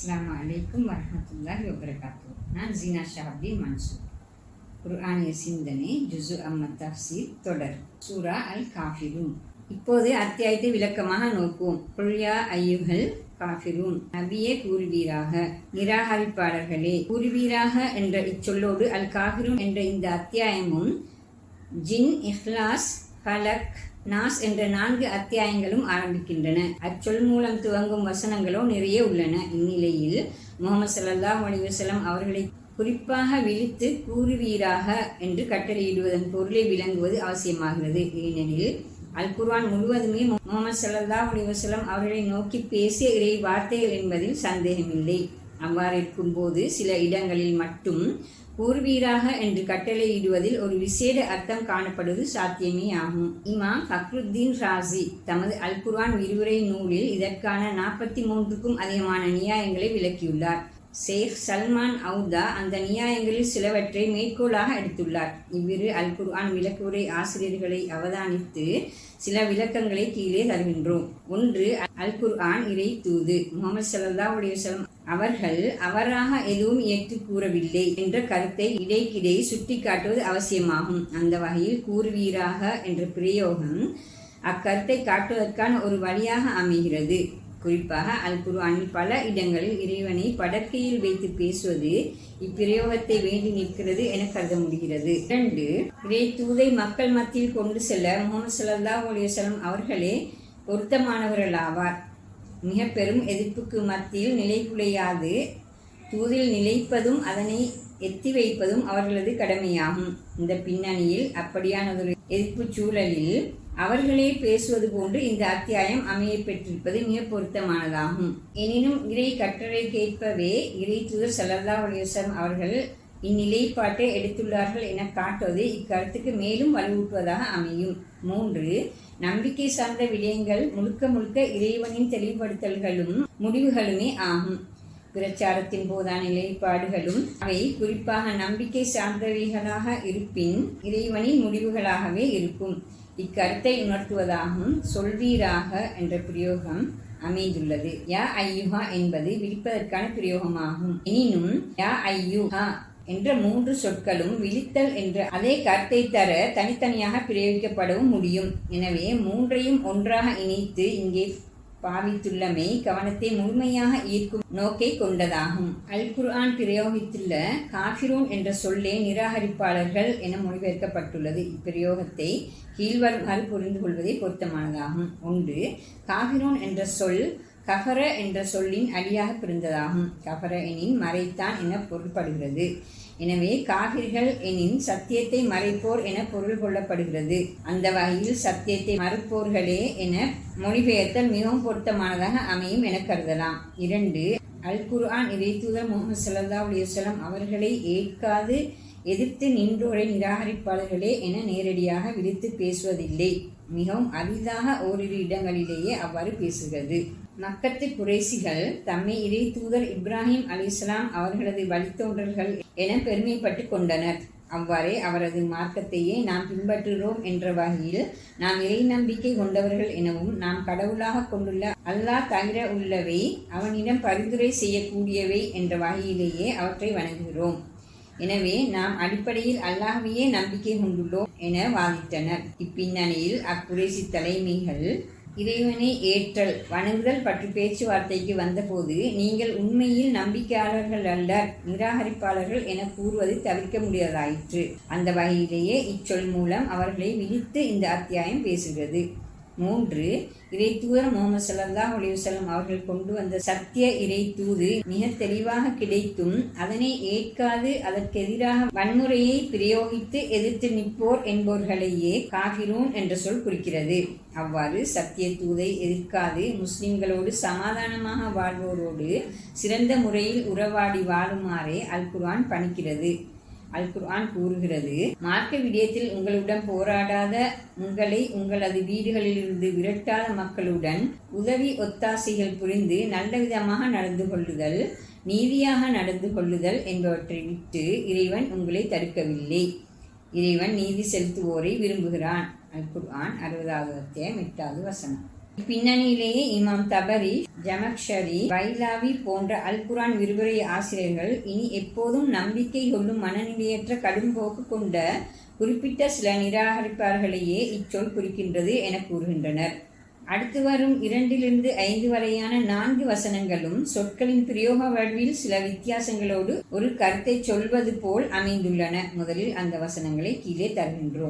அஸ்ஸலாமு அலைக்கும் வரஹ்மத்துல்லாஹி வபரகாத்துஹு. நான் ஜீனா ஷாஹ்தீன் மன்சூர். குர்ஆனிய சிந்தனை ஜுஸு அம்மத் தஃப்சீர் தொடர் சூரா அல் காஃபிரூன். இப்போது அத்தியாயத்தை விளக்கமாக நோக்குவோம். குல் யா அய்யுஹல் காஃபிரூன், நபியே கூறுவீராக, நிராகரிப்பாளர்களே கூறுவீராக என்ற இச்சொல்லோடு அல் காஃபிரூன் என்ற இந்த அத்தியாயமும் ஜின், இஹ்லாஸ், ஃபலக், நாஸ் என்ற 4 அத்தியாயங்களும் ஆரம்பிக்கின்றன. அச்சொல் மூலம் துவங்கும் வசனங்களோ நிறைய உள்ளன. இந்நிலையில் முஹம்மது ஸல்லல்லாஹு அலைஹி வஸல்லம் அவர்களை குறிப்பாக விழித்து கூறுவீராக என்று கட்டளையிடுவதன் பொருளை விளங்குவது அவசியமாகிறது. ஏனெனில் அல் குர்ஆன் முழுவதுமே முஹம்மது ஸல்லல்லாஹு அலைஹி வஸல்லம் அவர்களை நோக்கி பேசிய இறை வார்த்தைகள் என்பதில் சந்தேகமில்லை. அவ்வாறு இருக்கும்போது சில இடங்களில் மட்டும் கூறுவீராக என்று கட்டளையிடுவதில் ஒரு விசேட அர்த்தம் காணப்படுவது சாத்தியமே ஆகும். இமாம் ஃபக்ருத்தீன் ராசி தமது அல் குர்ஆன் விரிவுரை நூலில் இதற்கான 43க்கும் அதிகமான நியாயங்களை விளக்கியுள்ளார். ஷேக் சல்மான் அவுதா அந்த நியாயங்களில் சிலவற்றை மேற்கோளாக எடுத்துள்ளார். இவ்விரு அல் குர்ஆன் விளக்குரை ஆசிரியர்களை அவதானித்து சில விளக்கங்களை கீழே தருகின்றோம். 1. அல் குர்ஆன் இறை தூது. முஹம்மது ஸல்லல்லாஹு அலைஹி வஸல்லம் அவர்கள் அவராக எதுவும் ஏற்று கூறவில்லை என்ற கருத்தை இடைக்கிடை சுட்டிக்காட்டுவது அவசியமாகும். அந்த வகையில் கூறுவீராக என்ற பிரயோகம் அக்கருத்தை காட்டுவதற்கான ஒரு வழியாக அமைகிறது. குறிப்பாக அல் குர்ஆனில் பல இடங்களில் இறைவனை படற்கையில் வைத்து பேசுவது இப்பிரயோகத்தை வேண்டி நிற்கிறது என கருத முடிகிறது. 2. இறை தூதை மக்கள் மத்தியில் கொண்டு செல்ல முஹம்மது ஸல்லல்லாஹு அலைஹி வஸல்லம் அவர்களே பொருத்தமானவர்களாவார். மிக பெரும் எதிர்ப்புக்கு மத்தியில் நிலைகுலையாது தூதில் நிலைப்பதும் அதனை எத்தி வைப்பதும் அவர்களது கடமையாகும். இந்த பின்னணியில் அப்படியானதொரு எதிர்ப்பு சூழலில் அவர்களே பேசுவது போன்று இந்த அத்தியாயம் அமைய பெற்றிருப்பது மிக பொருத்தமானதாகும். எனினும் இறை கட்டளைக்கேற்பவே இறை தூதர் ஸல்லல்லாஹு அலைஹி வஸல்லம் அவர்கள் இந்நிலைப்பாட்டை எடுத்துள்ளார்கள் என காட்டுவது இக்கருத்துக்கு மேலும் வலுவூட்டுவதாக அமையும். 3. நம்பிக்கை சார்ந்த விடயங்கள் முழுக்க இறைவனின் தெளிவுபடுத்தல்களும் முடிவுகளுமே ஆகும். பிரச்சாரத்தின் போதான நிலைப்பாடுகளும் அவை குறிப்பாக நம்பிக்கை சார்ந்தவைகளாக இருப்பின் இறைவனின் முடிவுகளாகவே இருக்கும். இக்கருத்தை உணர்த்துவதாகவும் சொல்வீராக என்ற பிரயோகம் அமைந்துள்ளது. யா ஐயுஹா என்பது விழிப்பதற்கான பிரயோகமாகும். எனினும் யா ஐயுஹா என்ற 3 சொற்களும் விழித்தல் என்ற அதே கருத்தை தர தனித்தனியாக பிரயோகிக்கப்படவும் முடியும். எனவே 3ஐயும் ஒன்றாக இணைத்து இங்கே பாவித்துள்ளமை கவனத்தை முழுமையாக ஈர்க்கும் நோக்கை கொண்டதாகும். அல் குர்ஆன் பிரயோகித்துள்ள காஃபிரூன் என்ற சொல்லே நிராகரிப்பாளர்கள் என மொழிபெயர்க்கப்பட்டுள்ளது. இப்பிரயோகத்தை கீழ்வருமாறு புரிந்து கொள்வதே பொருத்தமானதாகும். 1. காஃபிரூன் என்ற சொல் கஃபர என்ற சொல்லின் அடியாக பிறந்ததாகும். கஃபர எனின் மறைத்தான் என பொருள்படுகிறது. எனவே காஃபிர்கள் எனின் சத்தியத்தை மறைப்போர் என பொருள் கொள்ளப்படுகிறது. அந்த வகையில் சத்தியத்தை மறுப்போர்களே என மொழிபெயர்த்தல் மிகவும் பொருத்தமானதாக அமையும் என கருதலாம். 2. அல் குர்ஆன் இறை தூதர் முஹம்மது ஸல்லல்லாஹு அலைஹி வஸல்லம் அவர்களை ஏற்காது எதிர்த்து நின்றோரை நிராகரிப்பாளர்களே என நேரடியாக விழித்து பேசுவதில்லை. மிகவும் அரிதாக ஓரிரு இடங்களிலேயே அவ்வாறு பேசுகிறது. மக்கத்து குறைசிகள் தம்மை இறை தூதர் இப்ராஹிம் அலைஹிஸ்ஸலாம் அவர்களது வழித்தோன்றல்கள் என பெருமைப்பட்டு கொண்டனர். அவ்வாறே அவரது மார்க்கத்தையே நாம் பின்பற்றுகிறோம் என்ற வகையில் நாம் இறை நம்பிக்கை கொண்டவர்கள் எனவும் நாம் கடவுளாக கொண்டுள்ள அல்லாஹ் தவிர உள்ளவை அவனிடம் பரிந்துரை செய்யக்கூடியவை என்ற வகையிலேயே அவற்றை வணங்குகிறோம். எனவே நாம் அடிப்படையில் அல்லாஹ்வையே நம்பிக்கை கொண்டுள்ளோம் என வாதிட்டனர். இப்பின்னணியில் அக்குறைசி தலைமைகள் இறைவனை ஏற்றல் வணங்குதல் பற்றி பேச்சுவார்த்தைக்கு வந்தபோது நீங்கள் உண்மையில் நம்பிக்கையாளர்கள் அல்ல நிராகரிப்பாளர்கள் என கூறுவது தவிர்க்க முடியாதாயிற்று. அந்த வகையிலேயே இச்சொல் மூலம் அவர்களை விழித்து இந்த அத்தியாயம் பேசுகிறது. 3. இறை தூதர் முஹம்மது ஸல்லல்லாஹு அலைஹி வஸல்லம் அவர்கள் கொண்டு வந்த சத்திய இறை தூது மிக தெளிவாக கிடைத்தும் அதனை ஏற்காது அதற்கெதிராக வன்முறையை பிரயோகித்து எதிர்த்து நிற்போர் என்பவர்களையே காஃபிரூன் என்ற சொல் குறிக்கிறது. அவ்வாறு சத்திய தூதை எதிர்க்காது முஸ்லிம்களோடு சமாதானமாக வாழ்வோரோடு சிறந்த முறையில் உறவாடி வாழுமாறே அல் குர்ஆன் பணிக்கிறது. அல் குர்ஆன் கூறுகிறது, மார்க்க விடயத்தில் உங்களுடன் போராடாத உங்களை உங்களது வீடுகளிலிருந்து விரட்டாத மக்களுடன் உதவி ஒத்தாசைகள் புரிந்து நல்லவிதமாக நடந்து கொள்ளுதல், நீதியாக நடந்து கொள்ளுதல் என்பவற்றை விட்டு இறைவன் உங்களை தடுக்கவில்லை. இறைவன் நீதி செலுத்துவோரை விரும்புகிறான். அல் குர்ஆன் 60வது அத்தியாயம் 8வது வசனம். பின்னணியிலேயே இமாம் தபரி, ஜமக்ஷரி, பைலாவி போன்ற அல் குர்ஆன் விரிவுரை ஆசிரியர்கள் இனி எப்போதும் நம்பிக்கை கொள்ளும் மனநிலையற்ற கடும்போக்கு கொண்ட குறிப்பிட்ட சில நிராகரிப்பார்களையே இச்சொல் குறிக்கின்றது என கூறுகின்றனர். அடுத்து வரும் 2-5 வரையான 4 வசனங்களும் சொற்களின் பிரயோக வடிவில் சில வித்தியாசங்களோடு ஒரு கருத்தை சொல்வது போல் அமைந்துள்ளன. முதலில் அந்த வசனங்களை கீழே தருகின்றோம்.